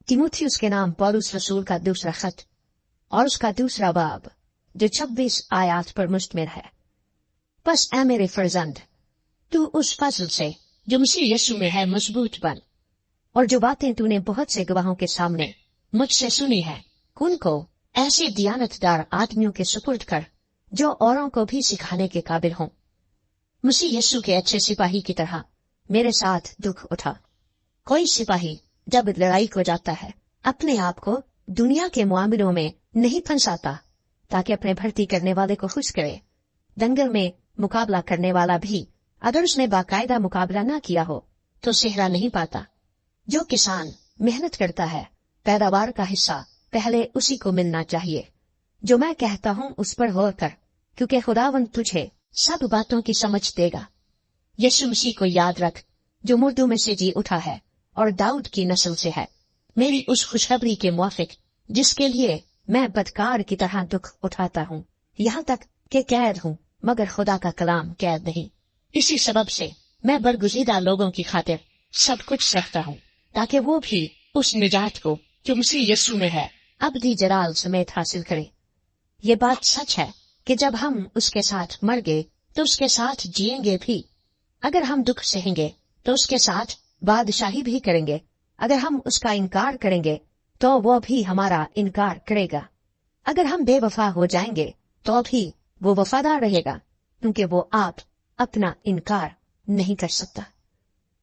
तीमुथियुस के नाम पौलुस रसूल का दूसरा खत और उसका दूसरा बाब जो 26 आयात पर मुश्तमिल है। बस ऐ मेरे फर्जंद, तू उस फजल से जो मसीह यीशु में है मजबूत बन, और जो बातें तूने बहुत से गवाहों के सामने मुझसे सुनी है उनको ऐसे दियानतदार आदमियों के सुपुर्द कर जो औरों को भी सिखाने के काबिल हों। मसीह यीशु के अच्छे सिपाही की तरह मेरे साथ दुख उठा। कोई सिपाही जब लड़ाई को जाता है अपने आप को दुनिया के मामलों में नहीं फंसाता ताकि अपने भर्ती करने वाले को खुश करे। दंगल में मुकाबला करने वाला भी अगर उसने बाकायदा मुकाबला न किया हो तो सेहरा नहीं पाता। जो किसान मेहनत करता है पैदावार का हिस्सा पहले उसी को मिलना चाहिए। जो मैं कहता हूँ उस पर गौर कर, क्योंकि खुदावंद तुझे सब बातों की समझ देगा। यीशु मसीह को याद रख जो मुर्दों में से जी उठा है और दाऊद की नस्ल से है, मेरी उस खुशखबरी के मुआफिक जिसके लिए मैं बदकार की तरह दुख उठाता हूँ, यहाँ तक कि कैद हूँ, मगर खुदा का कलाम कैद नहीं। इसी सबब से मैं बरगुज़ीदा लोगों की खातिर सब कुछ सहता हूँ, ताकि वो भी उस निजात को जो मसीह यीशु में है अबदी जलाल समेत हासिल करे। ये बात सच है कि जब हम उसके साथ मर गए तो उसके साथ जिएंगे भी। अगर हम दुख सहेंगे तो उसके साथ बादशाही भी करेंगे। अगर हम उसका इनकार करेंगे तो वो भी हमारा इनकार करेगा। अगर हम बेवफा हो जाएंगे तो भी वो वफादार रहेगा, क्योंकि वो आप अपना इनकार नहीं कर सकता।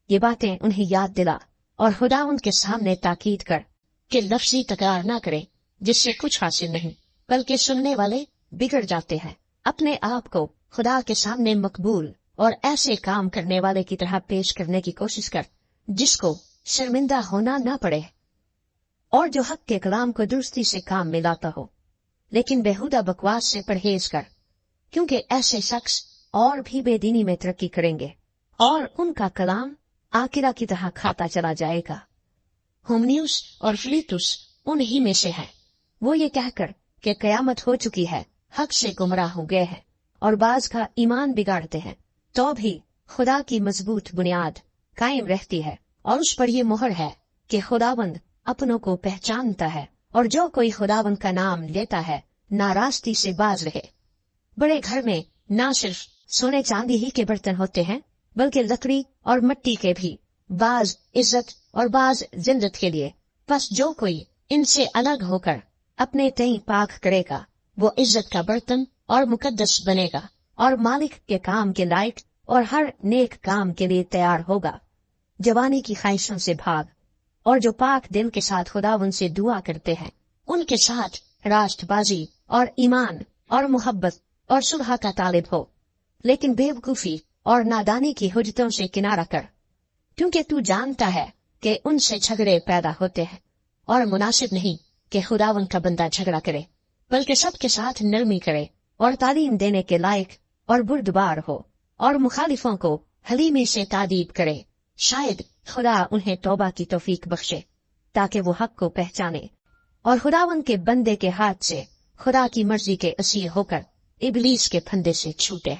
ये बातें उन्हें याद दिला और खुदा उनके सामने ताकीद कर कि लफ्जी तकरार ना करे जिससे कुछ हासिल नहीं, बल्कि सुनने वाले बिगड़ जाते हैं। अपने आप को खुदा के सामने मकबूल और ऐसे काम करने वाले की तरह पेश करने की कोशिश कर जिसको शर्मिंदा होना ना पड़े, और जो हक के कलाम को दुरुस्ती से काम में लाता हो। लेकिन बेहुदा बकवास से परहेज कर, क्योंकि ऐसे शख्स और भी बेदीनी में तरक्की करेंगे और उनका कलाम आकिरा की तरह खाता चला जाएगा। हुमनियुस और फिलेतुस उन्हीं में से है। वो ये कहकर कि कयामत हो चुकी है हक से गुमराह हो गए हैं और बाज का ईमान बिगाड़ते हैं, तो भी खुदा की मजबूत बुनियाद कायम रहती है और उस पर ये मोहर है कि खुदावंद अपनों को पहचानता है, और जो कोई खुदावंद का नाम लेता है नारास्ती से बाज रहे। बड़े घर में न सिर्फ सोने चांदी ही के बर्तन होते हैं, बल्कि लकड़ी और मिट्टी के भी, बाज इज्जत और बाज जिल्लत के लिए। बस जो कोई इनसे अलग होकर अपने तई पाक करेगा वो इज्जत का बर्तन और मुकद्दस बनेगा और मालिक के काम के लायक और हर नेक काम के लिए तैयार होगा। जवानी की ख्वाहिशों से भाग, और जो पाक दिल के साथ खुदावंद से दुआ करते हैं उनके साथ राष्ट्रबाजी और ईमान और मोहब्बत और सुलह का तालिब हो। लेकिन बेवकूफी और नादानी की हुज्जतों से किनारा कर, क्योंकि तू जानता है कि उनसे झगड़े पैदा होते हैं, और मुनासिब नहीं कि खुदावंद का बंदा झगड़ा करे, बल्कि सबके साथ नरमी करे और तालीम देने के लायक और बुर्दबार हो और मुखालिफों को हलीमी से तादीब करे। शायद खुदा उन्हें तौबा की तौफीक बख्शे ताकि वो हक को पहचाने और खुदावंद के बंदे के हाथ से खुदा की मर्जी के असीर होकर इबलीस के फंदे से छूटे।